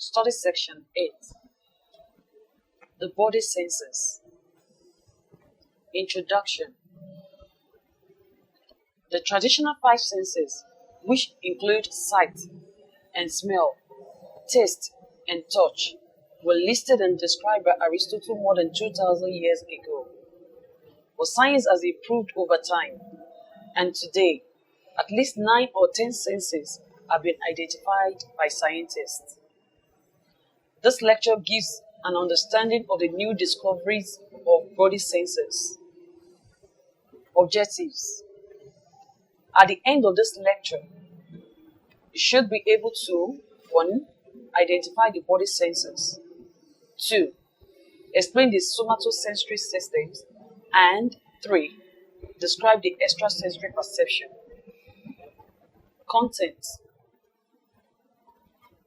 Study section 8. The body senses. Introduction. The traditional five senses, which include sight and smell, taste and touch, were listed and described by Aristotle more than 2,000 years ago. But science has improved over time, and today, at least 9 or 10 senses have been identified by scientists. This lecture gives an understanding of the new discoveries of body senses. Objectives. At the end of this lecture, you should be able to 1. Identify the body senses, 2. Explain the somatosensory systems, and 3. Describe the extrasensory perception. Content.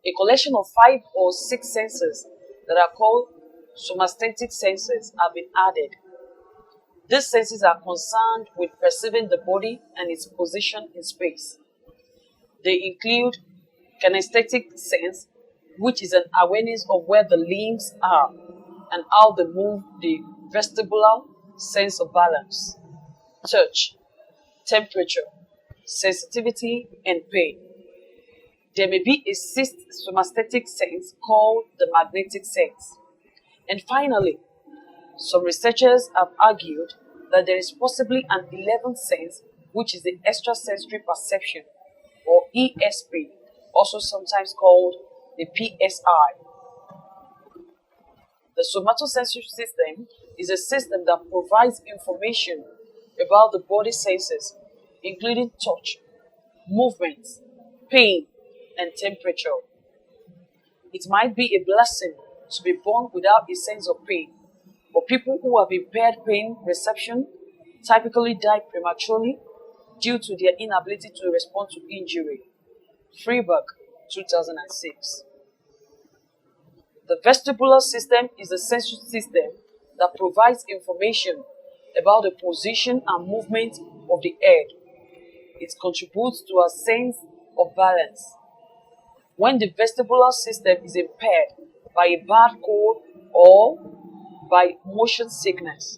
A collection of 5 or 6 senses that are called somasthetic senses have been added. These senses are concerned with perceiving the body and its position in space. They include kinesthetic sense, which is an awareness of where the limbs are and how they move, the vestibular sense of balance, touch, temperature, sensitivity, and pain. There may be a sixth somasthetic sense called the magnetic sense. And finally, some researchers have argued that there is possibly an 11th sense, which is the extrasensory perception, or ESP, also sometimes called the PSI. The somatosensory system is a system that provides information about the body senses, including touch, movement, pain, and temperature. It might be a blessing to be born without a sense of pain, but people who have impaired pain reception typically die prematurely due to their inability to respond to injury. Freiberg, 2006. The vestibular system is a sensory system that provides information about the position and movement of the head. It contributes to a sense of balance. When the vestibular system is impaired by a bad cold or by motion sickness,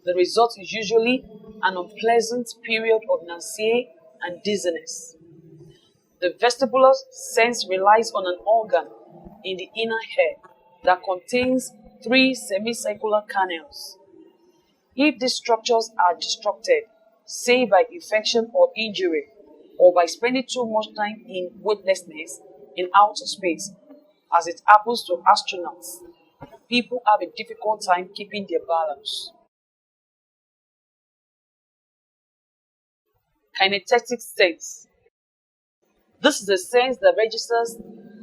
the result is usually an unpleasant period of nausea and dizziness. The vestibular sense relies on an organ in the inner ear that contains 3 semicircular canals. If these structures are disrupted, say by infection or injury, or by spending too much time in weightlessness in outer space, as it happens to astronauts, people have a difficult time keeping their balance. Kinesthetic sense. This is a sense that registers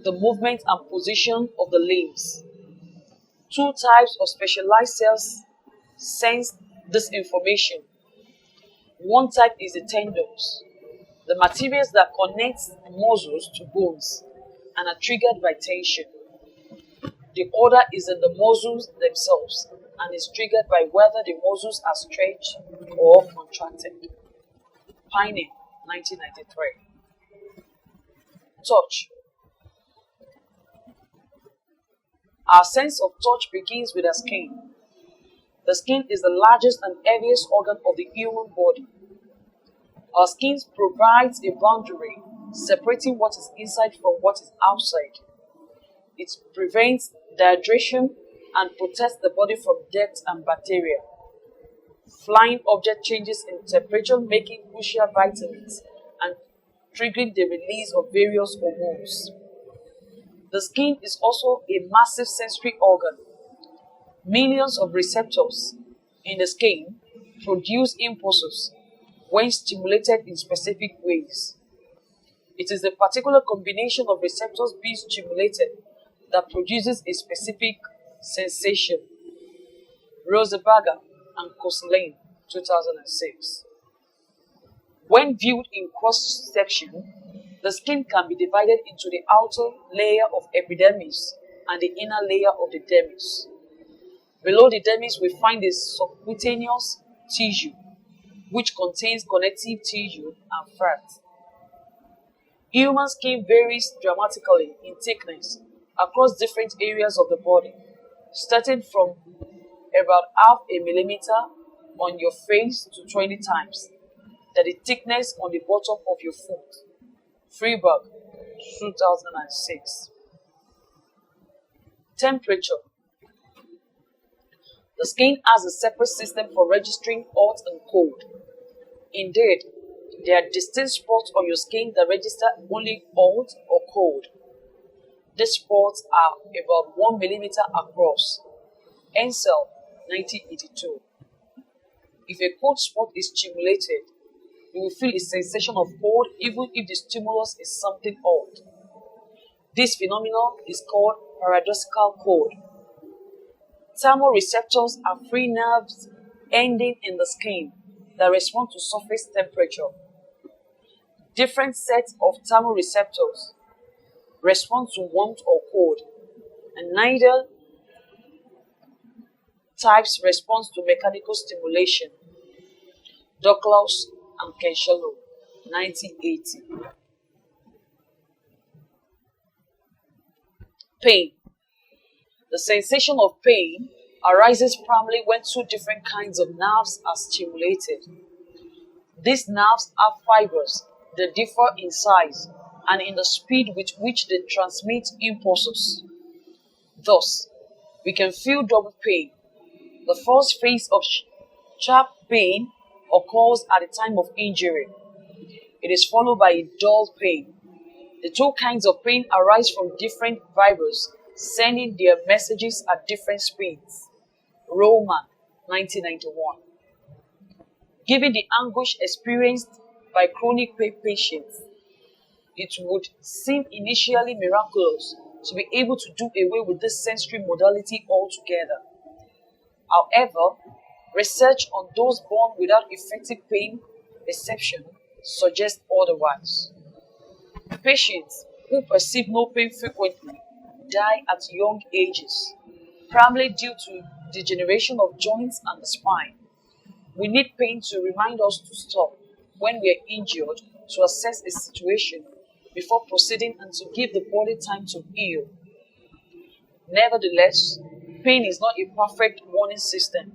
the movement and position of the limbs. 2 types of specialized cells sense this information. One type is the tendons, the materials that connect muscles to bones and are triggered by tension. The other is in the muscles themselves and is triggered by whether the muscles are stretched or contracted. Piney, 1993. Touch. Our sense of touch begins with the skin. The skin is the largest and heaviest organ of the human body. Our skin provides a boundary separating what is inside from what is outside. It prevents dehydration and protects the body from dirt and bacteria. Flying object changes in temperature, making crucial vitamins and triggering the release of various hormones. The skin is also a massive sensory organ. Millions of receptors in the skin produce impulses when stimulated in specific ways. It is the particular combination of receptors being stimulated that produces a specific sensation. Rosenberger and Koslein, 2006. When viewed in cross-section, the skin can be divided into the outer layer of epidermis and the inner layer of the dermis. Below the dermis, we find the subcutaneous tissue, which contains connective tissue and fat. Human skin varies dramatically in thickness across different areas of the body, starting from about half a millimeter on your face to 20 times the thickness on the bottom of your foot. Freeberg, 2006. Temperature. The skin has a separate system for registering hot and cold. Indeed, there are distinct spots on your skin that register only hot or cold. These spots are about 1 millimeter across. Ansel, 1982. If a cold spot is stimulated, you will feel a sensation of cold even if the stimulus is something hot. This phenomenon is called paradoxical cold. Thermoreceptors are free nerves ending in the skin that respond to surface temperature. Different sets of thermoreceptors respond to warmth or cold, and neither types respond to mechanical stimulation. Douglas and Kenshalo, 1980. Pain. The sensation of pain arises primarily when two different kinds of nerves are stimulated. These nerves have fibers that differ in size and in the speed with which they transmit impulses. Thus, we can feel double pain. The first phase of sharp pain occurs at the time of injury. It is followed by a dull pain. The two kinds of pain arise from different fibers sending their messages at different speeds. Roman, 1991. Given the anguish experienced by chronic pain patients, it would seem initially miraculous to be able to do away with this sensory modality altogether. However, research on those born without effective pain perception suggests otherwise. Patients who perceive no pain frequently die at young ages, primarily due to degeneration of joints and the spine. We need pain to remind us to stop when we are injured, to assess a situation before proceeding and to give the body time to heal. Nevertheless, pain is not a perfect warning system,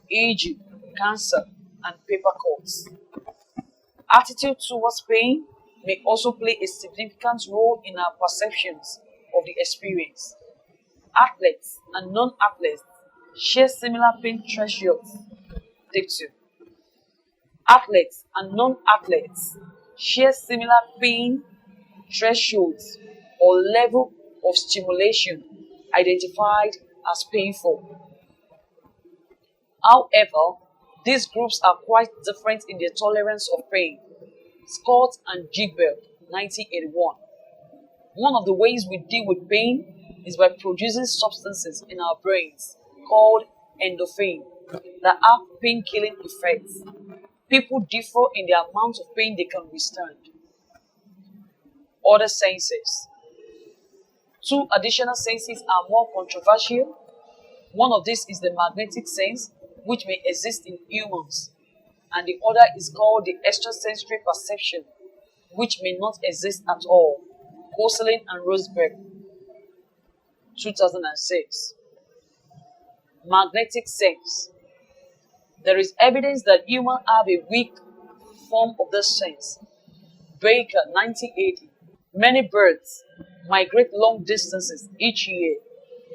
e.g., cancer and paper cuts. Attitude towards pain may also play a significant role in our perceptions of the experience. Athletes and non-athletes share similar pain thresholds. Take 2. Athletes and non-athletes share similar pain thresholds or level of stimulation identified as painful. However, these groups are quite different in their tolerance of pain. Scott and Jigbert, 1981. One of the ways we deal with pain is by producing substances in our brains called endorphin that have pain-killing effects. People differ in the amount of pain they can withstand. Other senses. Two additional senses are more controversial. One of these is the magnetic sense, which may exist in humans, and the other is called the extrasensory perception, which may not exist at all. Gosselin and Rosberg, 2006. Magnetic sense. There is evidence that humans have a weak form of this sense. Baker, 1980. Many birds migrate long distances each year,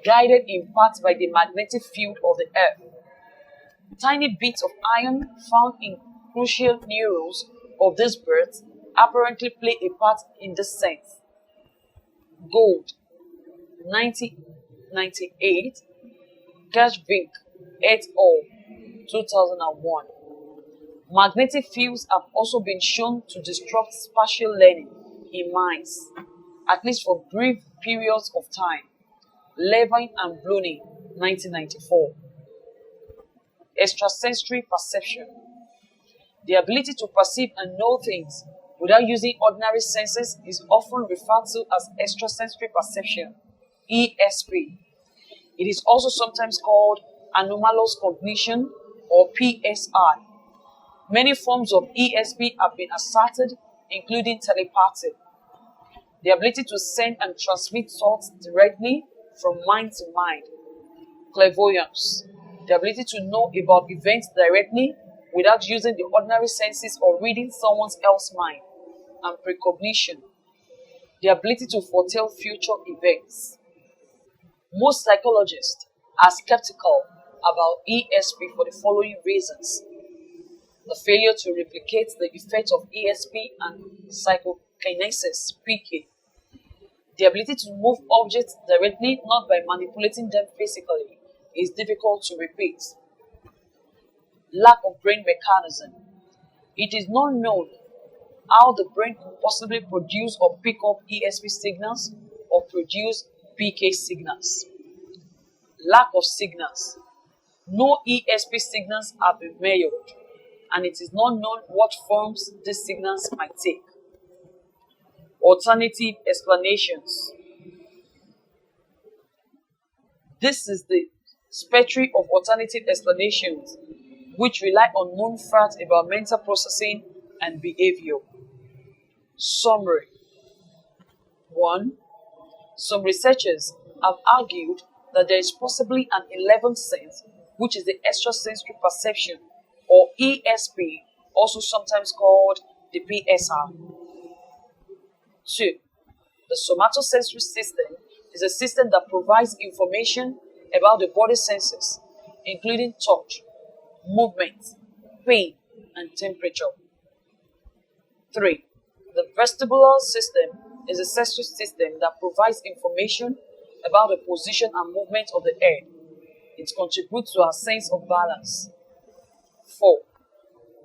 guided in part by the magnetic field of the earth. Tiny bits of iron found in crucial neurons of these birds apparently play a part in this sense. Gold, 1998. Gershvink et al., 2001. Magnetic fields have also been shown to disrupt spatial learning in mice, at least for brief periods of time. Levine and Bluney, 1994. Extrasensory perception. The ability to perceive and know things without using ordinary senses is often referred to as extrasensory perception, ESP. It is also sometimes called anomalous cognition or PSI. Many forms of ESP have been asserted, including telepathy. The ability to send and transmit thoughts directly from mind to mind. Clairvoyance. The ability to know about events directly without using the ordinary senses or reading someone else's mind. And precognition. The ability to foretell future events. Most psychologists are skeptical about ESP for the following reasons: the failure to replicate the effect of ESP and psychokinesis (PK), the ability to move objects directly, not by manipulating them physically, is difficult to repeat. Lack of brain mechanism. It is not known how the brain could possibly produce or pick up ESP signals or produce PK signals. Lack of signals. No ESP signals have been measured, and it is not known what forms these signals might take. Alternative explanations. This is the spectrum of alternative explanations which rely on known facts about mental processing and behavior. Summary. 1. Some researchers have argued that there is possibly an 11th sense, which is the extrasensory perception, or ESP, also sometimes called the PSR. 2. The somatosensory system is a system that provides information about the body senses, including touch, movement, pain, and temperature. 3. The vestibular system is a sensory system that provides information about the position and movement of the head. It contributes to our sense of balance. 4.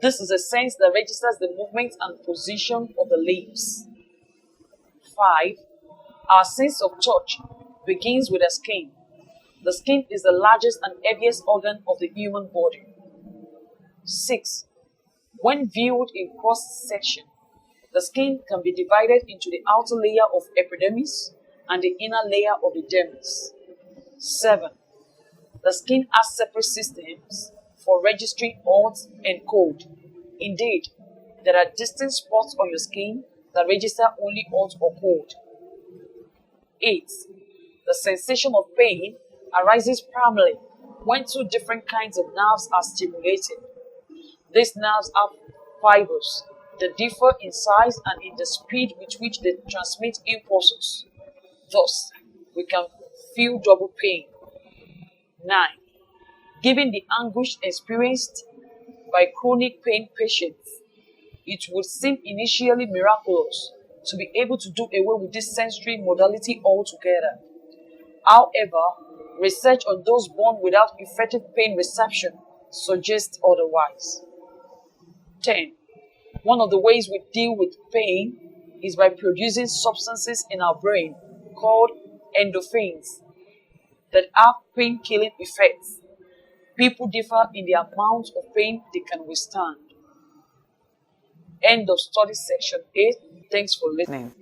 This is a sense that registers the movement and position of the limbs. 5. Our sense of touch begins with the skin. The skin is the largest and heaviest organ of the human body. 6. When viewed in cross-section, the skin can be divided into the outer layer of epidermis and the inner layer of the dermis. 7. The skin has separate systems for registering hot and cold. Indeed, there are distinct spots on your skin that register only hot or cold. 8. The sensation of pain arises primarily when two different kinds of nerves are stimulated. These nerves have fibers that differ in size and in the speed with which they transmit impulses. Thus, we can feel double pain. 9. Given the anguish experienced by chronic pain patients, it would seem initially miraculous to be able to do away with this sensory modality altogether. However, research on those born without effective pain reception suggests otherwise. 10. One of the ways we deal with pain is by producing substances in our brain called endorphins that have pain-killing effects. People differ in the amount of pain they can withstand. End of study section 8. Thanks for listening.